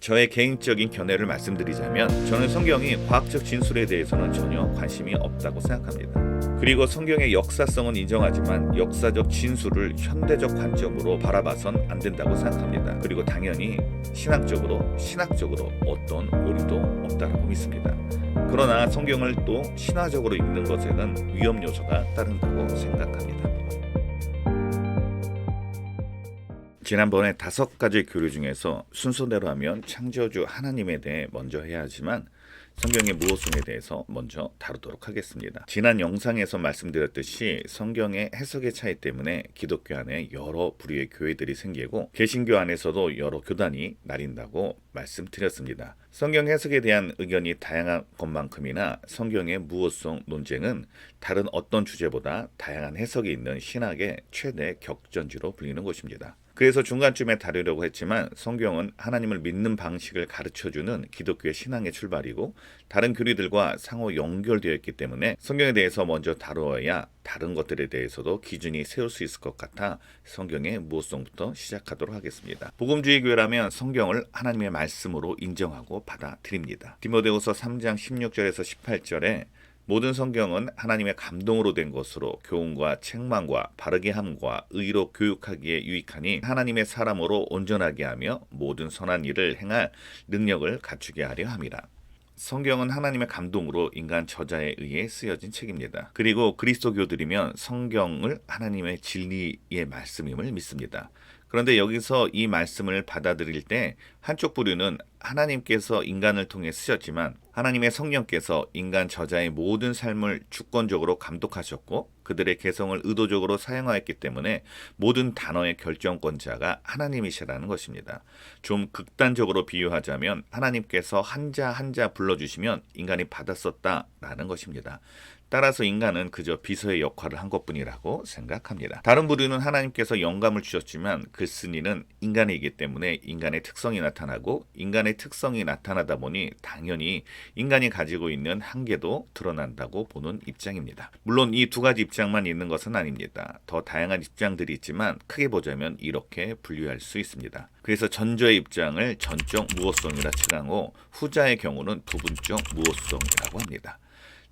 저의 개인적인 견해를 말씀드리자면 저는 성경이 과학적 진술에 대해서는 전혀 관심이 없다고 생각합니다. 그리고 성경의 역사성은 인정하지만 역사적 진술을 현대적 관점으로 바라봐선 안 된다고 생각합니다. 그리고 당연히 신학적으로 어떤 오류도 없다고 믿습니다. 그러나 성경을 또 신화적으로 읽는 것에는 위험 요소가 따른다고 생각합니다. 지난번에 5가지 교류 중에서 순서대로 하면 창조주 하나님에 대해 먼저 해야 하지만 성경의 무호성에 대해서 먼저 다루도록 하겠습니다. 지난 영상에서 말씀드렸듯이 성경의 해석의 차이 때문에 기독교 안에 여러 부류의 교회들이 생기고 개신교 안에서도 여러 교단이 나뉜다고 말씀드렸습니다. 성경 해석에 대한 의견이 다양한 것만큼이나 성경의 무호성 논쟁은 다른 어떤 주제보다 다양한 해석이 있는 신학의 최대 격전지로 불리는 것입니다. 그래서 중간쯤에 다루려고 했지만 성경은 하나님을 믿는 방식을 가르쳐주는 기독교의 신앙의 출발이고 다른 교리들과 상호 연결되어 있기 때문에 성경에 대해서 먼저 다루어야 다른 것들에 대해서도 기준이 세울 수 있을 것 같아 성경의 무호성부터 시작하도록 하겠습니다. 복음주의 교회라면 성경을 하나님의 말씀으로 인정하고 받아들입니다. 디모데후서 3장 16절에서 18절에 모든 성경은 하나님의 감동으로 된 것으로 교훈과 책망과 바르게 함과 의로 교육하기에 유익하니 하나님의 사람으로 온전하게 하며 모든 선한 일을 행할 능력을 갖추게 하려 함이라. 성경은 하나님의 감동으로 인간 저자에 의해 쓰여진 책입니다. 그리고 그리스도교들이면 성경을 하나님의 진리의 말씀임을 믿습니다. 그런데 여기서 이 말씀을 받아들일 때 한쪽 부류는 하나님께서 인간을 통해 쓰셨지만 하나님의 성령께서 인간 저자의 모든 삶을 주권적으로 감독하셨고 그들의 개성을 의도적으로 사용하였기 때문에 모든 단어의 결정권자가 하나님이시라는 것입니다. 좀 극단적으로 비유하자면 하나님께서 한자 한자 불러주시면 인간이 받았었다라는 것입니다. 따라서 인간은 그저 비서의 역할을 한 것뿐이라고 생각합니다. 다른 부류는 하나님께서 영감을 주셨지만 글쓴이는 인간이기 때문에 인간의 특성이 나타나고 인간의 특성이 나타나다 보니 당연히 인간이 가지고 있는 한계도 드러난다고 보는 입장입니다. 물론 이 2가지 입장만 있는 것은 아닙니다. 더 다양한 입장들이 있지만 크게 보자면 이렇게 분류할 수 있습니다. 그래서 전조의 입장을 전적 무호성이라 칭하고 후자의 경우는 부분적 무호성이라고 합니다.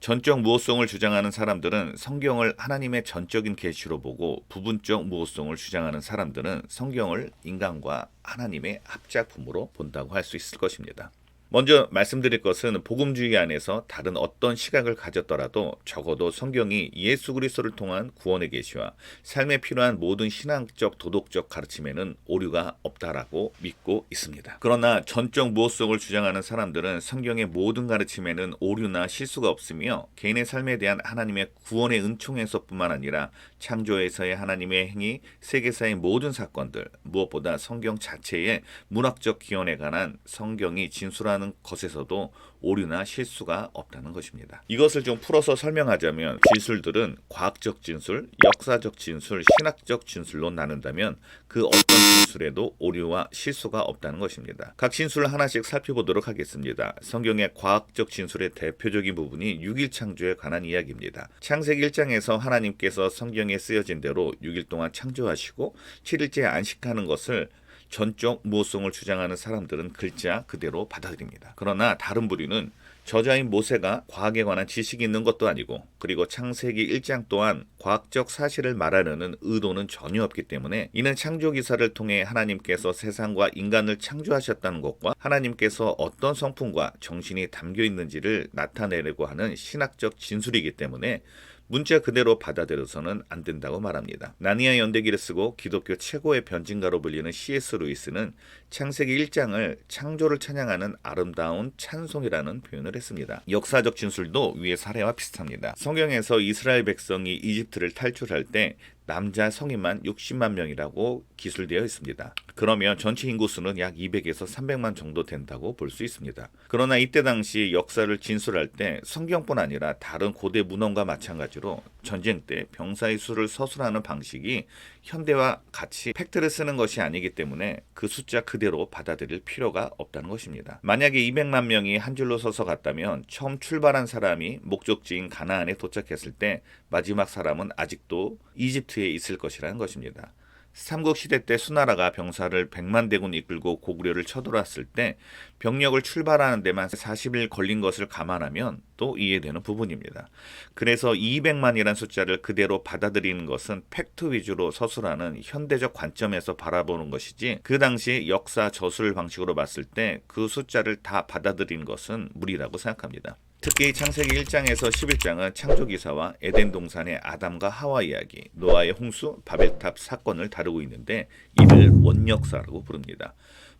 전적 무호성을 주장하는 사람들은 성경을 하나님의 전적인 계시로 보고 부분적 무호성을 주장하는 사람들은 성경을 인간과 하나님의 합작품으로 본다고 할 수 있을 것입니다. 먼저 말씀드릴 것은 복음주의 안에서 다른 어떤 시각을 가졌더라도 적어도 성경이 예수 그리스도를 통한 구원의 계시와 삶에 필요한 모든 신앙적 도덕적 가르침에는 오류가 없다라고 믿고 있습니다. 그러나 전적 무호성을 주장하는 사람들은 성경의 모든 가르침에는 오류나 실수가 없으며 개인의 삶에 대한 하나님의 구원의 은총에서뿐만 아니라 창조에서의 하나님의 행위, 세계사의 모든 사건들, 무엇보다 성경 자체의 문학적 기원에 관한 성경이 진술하는 것에서도 오류나 실수가 없다는 것입니다. 이것을 좀 풀어서 설명하자면 진술들은 과학적 진술, 역사적 진술, 신학적 진술로 나눈다면 그 어떤 진술에도 오류와 실수가 없다는 것입니다. 각 진술을 하나씩 살펴보도록 하겠습니다. 성경의 과학적 진술의 대표적인 부분이 6일 창조에 관한 이야기입니다. 창세기 1장에서 하나님께서 성경에 쓰여진 대로 6일 동안 창조하시고 7일째 안식하는 것을 전적 무호성을 주장하는 사람들은 글자 그대로 받아들입니다. 그러나 다른 부류는 저자인 모세가 과학에 관한 지식이 있는 것도 아니고 그리고 창세기 1장 또한 과학적 사실을 말하려는 의도는 전혀 없기 때문에 이는 창조 기사를 통해 하나님께서 세상과 인간을 창조하셨다는 것과 하나님께서 어떤 성품과 정신이 담겨 있는지를 나타내려고 하는 신학적 진술이기 때문에 문자 그대로 받아들여서는 안 된다고 말합니다. 나니아 연대기를 쓰고 기독교 최고의 변증가로 불리는 C.S. 루이스는 창세기 1장을 창조를 찬양하는 아름다운 찬송이라는 표현을 했습니다. 역사적 진술도 위의 사례와 비슷합니다. 성경에서 이스라엘 백성이 이집트를 탈출할 때 남자 성인만 60만 명이라고 기술되어 있습니다. 그러면 전체 인구수는 약 200에서 300만 정도 된다고 볼 수 있습니다. 그러나 이때 당시 역사를 진술할 때 성경뿐 아니라 다른 고대 문헌과 마찬가지로 전쟁 때 병사의 수를 서술하는 방식이 현대와 같이 팩트를 쓰는 것이 아니기 때문에 그 숫자 그대로 받아들일 필요가 없다는 것입니다. 만약에 200만 명이 한 줄로 서서 갔다면 처음 출발한 사람이 목적지인 가나안에 도착했을 때 마지막 사람은 아직도 이집트에 있을 것이라는 것입니다. 삼국시대 때 수나라가 병사를 100만 대군 이끌고 고구려를 쳐들어왔을 때 병력을 출발하는 데만 40일 걸린 것을 감안하면 또 이해되는 부분입니다. 그래서 200만이라는 숫자를 그대로 받아들이는 것은 팩트 위주로 서술하는 현대적 관점에서 바라보는 것이지, 그 당시 역사 저술 방식으로 봤을 때 그 숫자를 다 받아들이는 것은 무리라고 생각합니다. 특히 창세기 1장에서 11장은 창조기사와 에덴 동산의 아담과 하와 이야기, 노아의 홍수, 바벨탑 사건을 다루고 있는데 이를 원역사라고 부릅니다.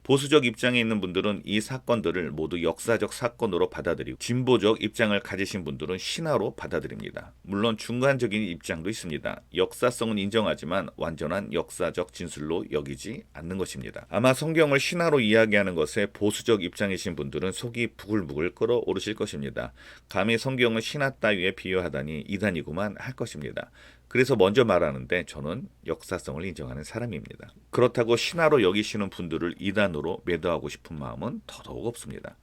보수적 입장에 있는 분들은 이 사건들을 모두 역사적 사건으로 받아들이고, 진보적 입장을 가지신 분들은 신화로 받아들입니다. 물론 중간적인 입장도 있습니다. 역사성은 인정하지만 완전한 역사적 진술로 여기지 않는 것입니다. 아마 성경을 신화로 이야기하는 것에 보수적 입장이신 분들은 속이 부글부글 끓어오르실 것입니다. 감히 성경을 신화 따위에 비유하다니 이단이구만 할 것입니다. 그래서 먼저 말하는데 저는 역사성을 인정하는 사람입니다. 그렇다고 신화로 여기시는 분들을 이단으로 매도하고 싶은 마음은 더더욱 없습니다.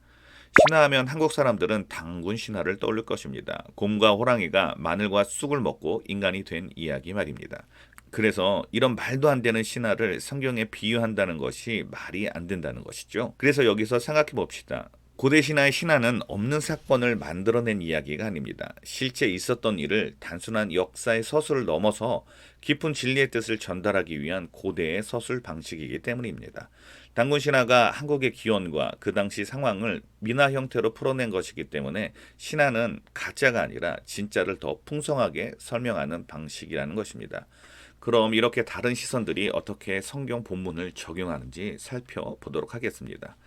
신화하면 한국 사람들은 당군 신화를 떠올릴 것입니다. 곰과 호랑이가 마늘과 쑥을 먹고 인간이 된 이야기 말입니다. 그래서 이런 말도 안 되는 신화를 성경에 비유한다는 것이 말이 안 된다는 것이죠. 그래서 여기서 생각해 봅시다. 고대 신화의 신화는 없는 사건을 만들어낸 이야기가 아닙니다. 실제 있었던 일을 단순한 역사의 서술을 넘어서 깊은 진리의 뜻을 전달하기 위한 고대의 서술 방식이기 때문입니다. 당군 신화가 한국의 기원과 그 당시 상황을 민화 형태로 풀어낸 것이기 때문에 신화는 가짜가 아니라 진짜를 더 풍성하게 설명하는 방식이라는 것입니다. 그럼 이렇게 다른 시선들이 어떻게 성경 본문을 적용하는지 살펴보도록 하겠습니다.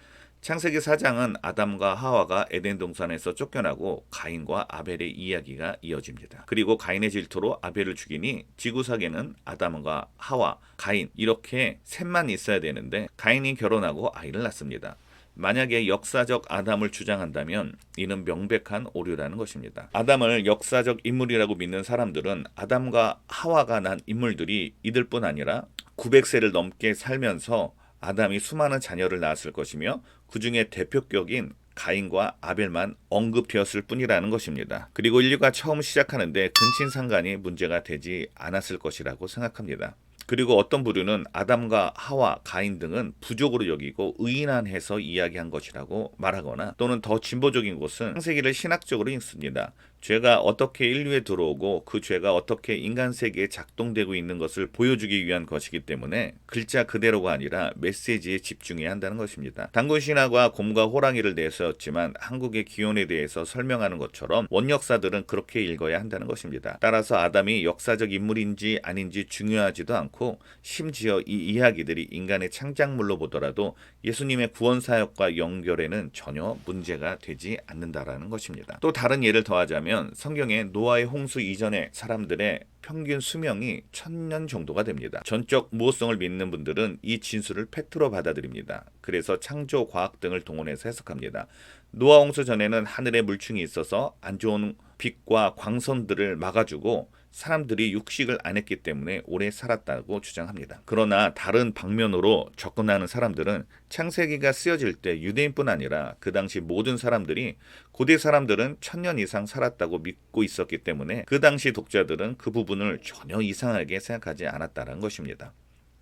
창세기 4장은 아담과 하와가 에덴 동산에서 쫓겨나고 가인과 아벨의 이야기가 이어집니다. 그리고 가인의 질투로 아벨을 죽이니 지구상에는 아담과 하와, 가인 이렇게 셋만 있어야 되는데 가인이 결혼하고 아이를 낳습니다. 만약에 역사적 아담을 주장한다면 이는 명백한 오류라는 것입니다. 아담을 역사적 인물이라고 믿는 사람들은 아담과 하와가 난 인물들이 이들뿐 아니라 900세를 넘게 살면서 아담이 수많은 자녀를 낳았을 것이며 그 중에 대표격인 가인과 아벨만 언급되었을 뿐이라는 것입니다. 그리고 인류가 처음 시작하는데 근친상간이 문제가 되지 않았을 것이라고 생각합니다. 그리고 어떤 부류는 아담과 하와, 가인 등은 부족으로 여기고 의인한해서 이야기한 것이라고 말하거나, 또는 더 진보적인 곳은 창세기를 신학적으로 읽습니다. 죄가 어떻게 인류에 들어오고 그 죄가 어떻게 인간 세계에 작동되고 있는 것을 보여주기 위한 것이기 때문에 글자 그대로가 아니라 메시지에 집중해야 한다는 것입니다. 당군 신화가 곰과 호랑이를 내세웠지만 한국의 기원에 대해서 설명하는 것처럼 원역사들은 그렇게 읽어야 한다는 것입니다. 따라서 아담이 역사적 인물인지 아닌지 중요하지도 않고, 심지어 이 이야기들이 인간의 창작물로 보더라도 예수님의 구원 사역과 연결에는 전혀 문제가 되지 않는다라는 것입니다. 또 다른 예를 더하자면 성경에 노아의 홍수 이전의 사람들의 평균 수명이 1000년 정도가 됩니다. 전적 무호성을 믿는 분들은 이 진술을 팩트로 받아들입니다. 그래서 창조 과학 등을 동원해서 해석합니다. 노아 홍수 전에는 하늘에 물충이 있어서 안 좋은 빛과 광선들을 막아주고 사람들이 육식을 안 했기 때문에 오래 살았다고 주장합니다. 그러나 다른 방면으로 접근하는 사람들은 창세기가 쓰여질 때 유대인뿐 아니라 그 당시 모든 사람들이 고대 사람들은 1000년 이상 살았다고 믿고 있었기 때문에 그 당시 독자들은 그 부분을 전혀 이상하게 생각하지 않았다는 것입니다.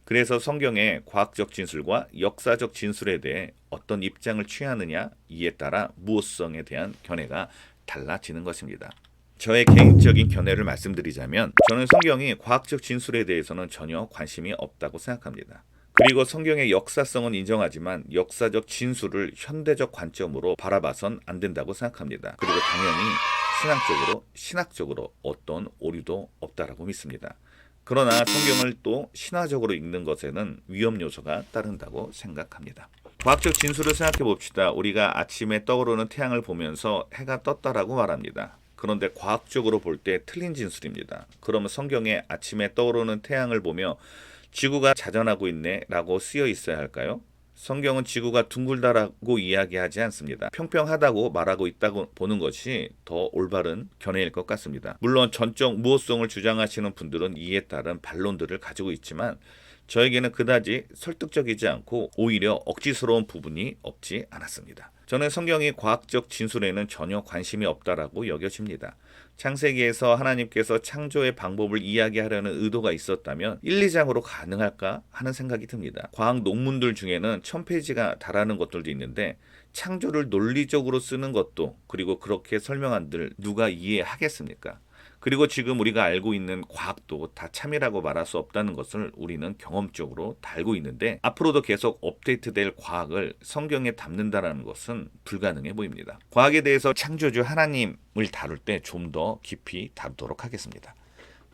그래서 성경의 과학적 진술과 역사적 진술에 대해 어떤 입장을 취하느냐, 이에 따라 무호성에 대한 견해가 달라지는 것입니다. 저의 개인적인 견해를 말씀드리자면 저는 성경이 과학적 진술에 대해서는 전혀 관심이 없다고 생각합니다. 그리고 성경의 역사성은 인정하지만 역사적 진술을 현대적 관점으로 바라봐선 안 된다고 생각합니다. 그리고 당연히 신학적으로 어떤 오류도 없다라고 믿습니다. 그러나 성경을 또 신화적으로 읽는 것에는 위험 요소가 따른다고 생각합니다. 과학적 진술을 생각해 봅시다. 우리가 아침에 떠오르는 태양을 보면서 해가 떴다라고 말합니다. 그런데 과학적으로 볼 때 틀린 진술입니다. 그러면 성경에 아침에 떠오르는 태양을 보며 지구가 자전하고 있네 라고 쓰여 있어야 할까요? 성경은 지구가 둥글다라고 이야기하지 않습니다. 평평하다고 말하고 있다고 보는 것이 더 올바른 견해일 것 같습니다. 물론 전적 무호성을 주장하시는 분들은 이에 따른 반론들을 가지고 있지만 저에게는 그다지 설득적이지 않고 오히려 억지스러운 부분이 없지 않았습니다. 저는 성경이 과학적 진술에는 전혀 관심이 없다라고 여겨집니다. 창세기에서 하나님께서 창조의 방법을 이야기하려는 의도가 있었다면 1, 2장으로 가능할까 하는 생각이 듭니다. 과학 논문들 중에는 1000페이지가 달하는 것들도 있는데 창조를 논리적으로 쓰는 것도 그리고 그렇게 설명한들 누가 이해하겠습니까? 그리고 지금 우리가 알고 있는 과학도 다 참이라고 말할 수 없다는 것을 우리는 경험적으로 다 알고 있는데 앞으로도 계속 업데이트될 과학을 성경에 담는다는 것은 불가능해 보입니다. 과학에 대해서 창조주 하나님을 다룰 때 좀 더 깊이 다루도록 하겠습니다.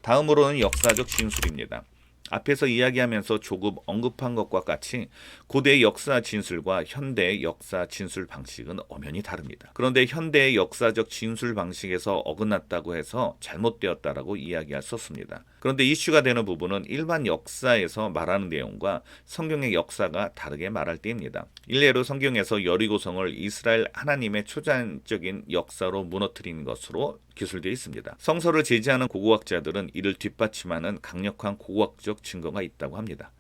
다음으로는 역사적 진술입니다. 앞에서 이야기하면서 조금 언급한 것과 같이 고대 역사 진술과 현대 역사 진술 방식은 엄연히 다릅니다. 그런데 현대의 역사적 진술 방식에서 어긋났다고 해서 잘못되었다라고 이야기할 수 없습니다. 그런데 이슈가 되는 부분은 일반 역사에서 말하는 내용과 성경의 역사가 다르게 말할 때입니다. 일례로 성경에서 여리고성을 이스라엘 하나님의 초자연적인 역사로 무너뜨린 것으로 기술되어 있습니다. 성서를 제지하는 고고학자들은 이를 뒷받침하는 강력한 고고학적 증거가 있다고 합니다.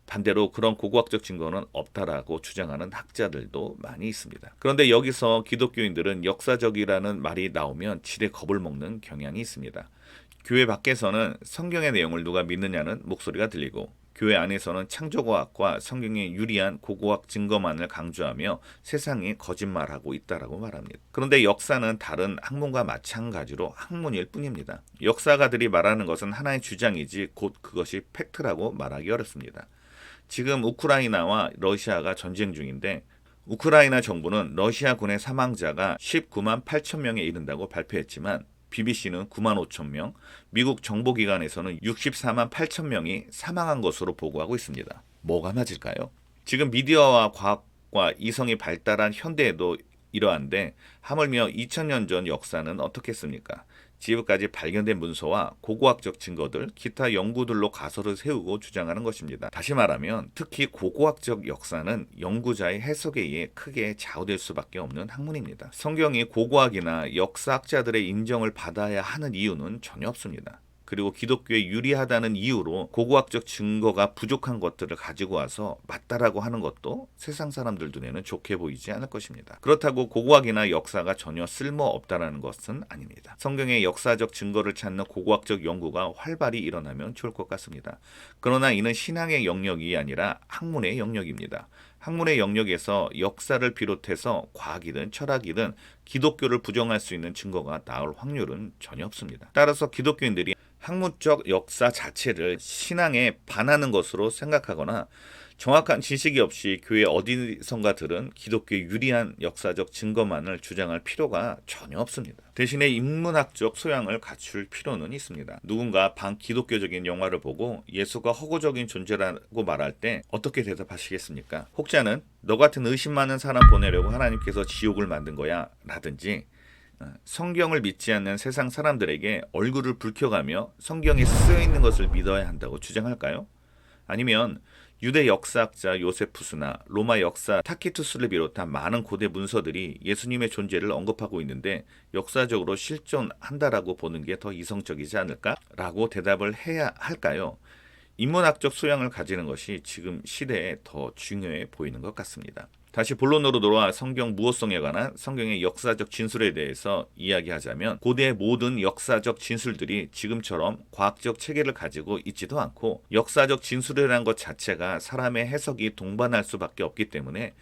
반대로 그런 고고학적 증거는 없다라고 주장하는 학자들도 많이 있습니다. 그런데 여기서 기독교인들은 역사적이라는 말이 나오면 지레 겁을 먹는 경향이 있습니다. 교회 밖에서는 성경의 내용을 누가 믿느냐는 목소리가 들리고 교회 안에서는 창조과학과 성경에 유리한 고고학 증거만을 강조하며 세상이 거짓말하고 있다라고 말합니다. 그런데 역사는 다른 학문과 마찬가지로 학문일 뿐입니다. 역사가들이 말하는 것은 하나의 주장이지 곧 그것이 팩트라고 말하기 어렵습니다. 지금 우크라이나와 러시아가 전쟁 중인데 우크라이나 정부는 러시아 군의 사망자가 19만 8천 명에 이른다고 발표했지만 BBC는 9만 5천 명, 미국 정보기관에서는 64만 8천 명이 사망한 것으로 보고하고 있습니다. 뭐가 맞을까요? 지금 미디어와 과학과 이성이 발달한 현대에도 이러한데 하물며 2000년 전 역사는 어떻겠습니까? 지금까지 발견된 문서와 고고학적 증거들, 기타 연구들로 가설을 세우고 주장하는 것입니다. 다시 말하면 특히 고고학적 역사는 연구자의 해석에 의해 크게 좌우될 수밖에 없는 학문입니다. 성경이 고고학이나 역사학자들의 인정을 받아야 하는 이유는 전혀 없습니다. 그리고 기독교에 유리하다는 이유로 고고학적 증거가 부족한 것들을 가지고 와서 맞다라고 하는 것도 세상 사람들 눈에는 좋게 보이지 않을 것입니다. 그렇다고 고고학이나 역사가 전혀 쓸모없다라는 것은 아닙니다. 성경의 역사적 증거를 찾는 고고학적 연구가 활발히 일어나면 좋을 것 같습니다. 그러나 이는 신앙의 영역이 아니라 학문의 영역입니다. 학문의 영역에서 역사를 비롯해서 과학이든 철학이든 기독교를 부정할 수 있는 증거가 나올 확률은 전혀 없습니다. 따라서 기독교인들이 학문적 역사 자체를 신앙에 반하는 것으로 생각하거나 정확한 지식이 없이 교회 어디선가 들은 기독교에 유리한 역사적 증거만을 주장할 필요가 전혀 없습니다. 대신에 인문학적 소양을 갖출 필요는 있습니다. 누군가 반기독교적인 영화를 보고 예수가 허구적인 존재라고 말할 때 어떻게 대답하시겠습니까? 혹자는 너 같은 의심 많은 사람 보내려고 하나님께서 지옥을 만든 거야 라든지 성경을 믿지 않는 세상 사람들에게 얼굴을 붉혀가며 성경에 쓰여있는 것을 믿어야 한다고 주장할까요? 아니면 유대 역사학자 요세푸스나 로마 역사 타키투스를 비롯한 많은 고대 문서들이 예수님의 존재를 언급하고 있는데 역사적으로 실존한다라고 보는 게 더 이성적이지 않을까? 라고 대답을 해야 할까요? 인문학적 소양을 가지는 것이 지금 시대에 더 중요해 보이는 것 같습니다. 다시 본론으로 돌아와 성경 무호성에 관한 성경의 역사적 진술에 대해서 이야기하자면 고대의 모든 역사적 진술들이 지금처럼 과학적 체계를 가지고 있지도 않고 역사적 진술이라는 것 자체가 사람의 해석이 동반할 수밖에 없기 때문에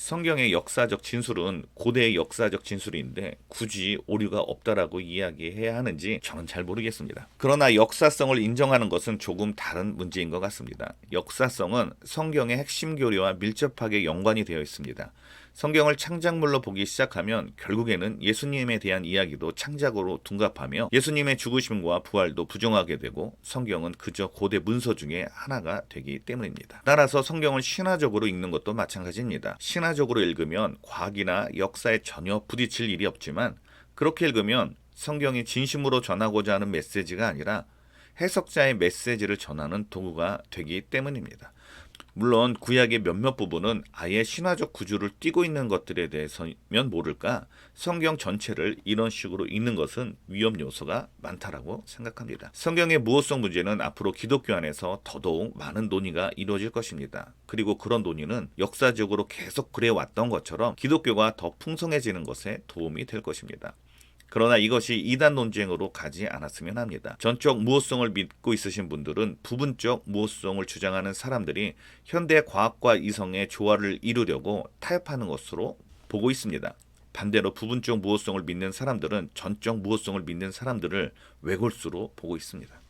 성경의 역사적 진술은 고대의 역사적 진술인데 굳이 오류가 없다라고 이야기해야 하는지 저는 잘 모르겠습니다. 그러나 역사성을 인정하는 것은 조금 다른 문제인 것 같습니다. 역사성은 성경의 핵심 교리와 밀접하게 연관이 되어 있습니다. 성경을 창작물로 보기 시작하면 결국에는 예수님에 대한 이야기도 창작으로 둔갑하며 예수님의 죽으심과 부활도 부정하게 되고 성경은 그저 고대 문서 중에 하나가 되기 때문입니다. 따라서 성경을 신화적으로 읽는 것도 마찬가지입니다. 신화적으로 읽으면 과학이나 역사에 전혀 부딪힐 일이 없지만 그렇게 읽으면 성경이 진심으로 전하고자 하는 메시지가 아니라 해석자의 메시지를 전하는 도구가 되기 때문입니다. 물론 구약의 몇몇 부분은 아예 신화적 구주를 띠고 있는 것들에 대해서면 모를까 성경 전체를 이런 식으로 읽는 것은 위험 요소가 많다라고 생각합니다. 성경의 무호성 문제는 앞으로 기독교 안에서 더더욱 많은 논의가 이루어질 것입니다. 그리고 그런 논의는 역사적으로 계속 그래왔던 것처럼 기독교가 더 풍성해지는 것에 도움이 될 것입니다. 그러나 이것이 이단 논쟁으로 가지 않았으면 합니다. 전적 무호성을 믿고 있으신 분들은 부분적 무호성을 주장하는 사람들이 현대 과학과 이성의 조화를 이루려고 타협하는 것으로 보고 있습니다. 반대로 부분적 무호성을 믿는 사람들은 전적 무호성을 믿는 사람들을 외골수로 보고 있습니다.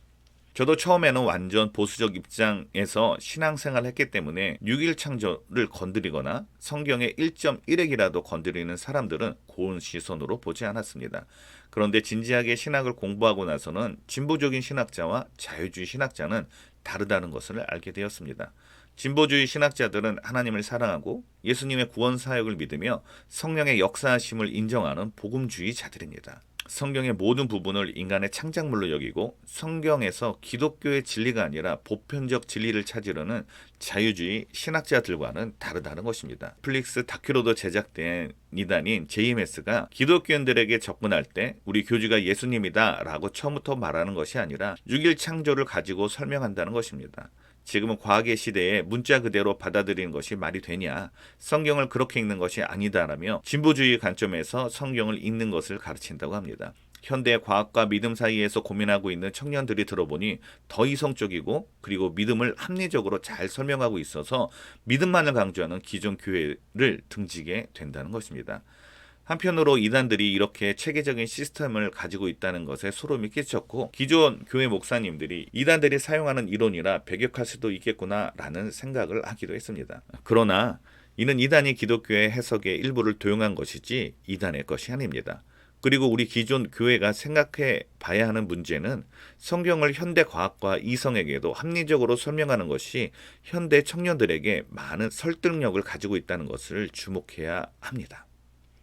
저도 처음에는 완전 보수적 입장에서 신앙생활을 했기 때문에 6일 창조를 건드리거나 성경의 1.1핵이라도 건드리는 사람들은 고운 시선으로 보지 않았습니다. 그런데 진지하게 신학을 공부하고 나서는 진보적인 신학자와 자유주의 신학자는 다르다는 것을 알게 되었습니다. 진보주의 신학자들은 하나님을 사랑하고 예수님의 구원 사역을 믿으며 성령의 역사하심을 인정하는 복음주의자들입니다. 성경의 모든 부분을 인간의 창작물로 여기고 성경에서 기독교의 진리가 아니라 보편적 진리를 찾으려는 자유주의 신학자들과는 다르다는 것입니다. 넷플릭스 다큐로도 제작된 이단인 JMS가 기독교인들에게 접근할 때 우리 교주가 예수님이다 라고 처음부터 말하는 것이 아니라 6일 창조를 가지고 설명한다는 것입니다. 지금은 과학의 시대에 문자 그대로 받아들이는 것이 말이 되냐, 성경을 그렇게 읽는 것이 아니다라며 진보주의 관점에서 성경을 읽는 것을 가르친다고 합니다. 현대 과학과 믿음 사이에서 고민하고 있는 청년들이 들어보니 더 이성적이고 그리고 믿음을 합리적으로 잘 설명하고 있어서 믿음만을 강조하는 기존 교회를 등지게 된다는 것입니다. 한편으로 이단들이 이렇게 체계적인 시스템을 가지고 있다는 것에 소름이 끼쳤고 기존 교회 목사님들이 이단들이 사용하는 이론이라 배격할 수도 있겠구나라는 생각을 하기도 했습니다. 그러나 이는 이단이 기독교의 해석의 일부를 도용한 것이지 이단의 것이 아닙니다. 그리고 우리 기존 교회가 생각해 봐야 하는 문제는 성경을 현대 과학과 이성에게도 합리적으로 설명하는 것이 현대 청년들에게 많은 설득력을 가지고 있다는 것을 주목해야 합니다.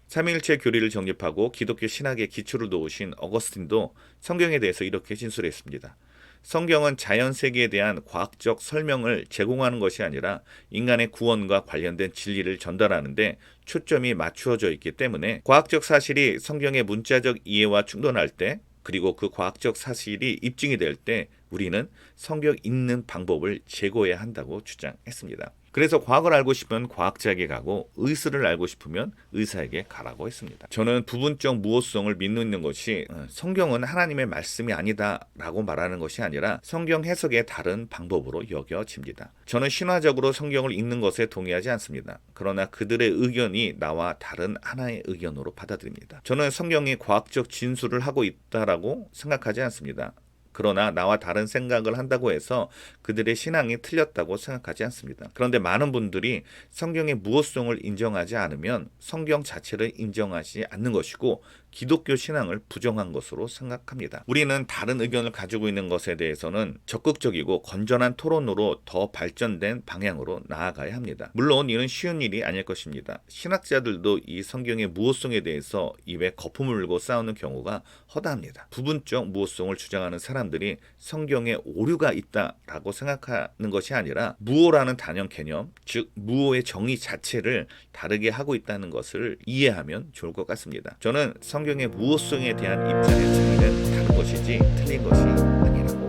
삼위일체 교리를 정립하고 기독교 신학의 기초를 놓으신 어거스틴도 성경에 대해서 이렇게 진술했습니다. 성경은 자연 세계에 대한 과학적 설명을 제공하는 것이 아니라 인간의 구원과 관련된 진리를 전달하는데 초점이 맞추어져 있기 때문에 과학적 사실이 성경의 문자적 이해와 충돌할 때 그리고 그 과학적 사실이 입증이 될 때 우리는 성경 읽는 방법을 제고해야 한다고 주장했습니다. 그래서 과학을 알고 싶으면 과학자에게 가고 의사를 알고 싶으면 의사에게 가라고 했습니다. 저는 부분적 무호성을 믿는 것이 성경은 하나님의 말씀이 아니다라고 말하는 것이 아니라 성경 해석의 다른 방법으로 여겨집니다. 저는 신화적으로 성경을 읽는 것에 동의하지 않습니다. 그러나 그들의 의견이 나와 다른 하나의 의견으로 받아들입니다. 저는 성경이 과학적 진술을 하고 있다라고 생각하지 않습니다. 그러나 나와 다른 생각을 한다고 해서 그들의 신앙이 틀렸다고 생각하지 않습니다. 그런데 많은 분들이 성경의 무호성을 인정하지 않으면 성경 자체를 인정하지 않는 것이고 기독교 신앙을 부정한 것으로 생각합니다. 우리는 다른 의견을 가지고 있는 것에 대해서는 적극적이고 건전한 토론으로 더 발전된 방향으로 나아가야 합니다. 물론 이는 쉬운 일이 아닐 것입니다. 신학자들도 이 성경의 무호성에 대해서 입에 거품을 물고 싸우는 경우가 허다합니다. 부분적 무호성을 주장하는 사람들이 성경에 오류가 있다라고 생각하는 것이 아니라 무호라는 단형 개념, 즉 무호의 정의 자체를 다르게 하고 있다는 것을 이해하면 좋을 것 같습니다. 저는 성경의 무호성에 대한 입장의 차이는 다른 것이지 틀린 것이 아니라고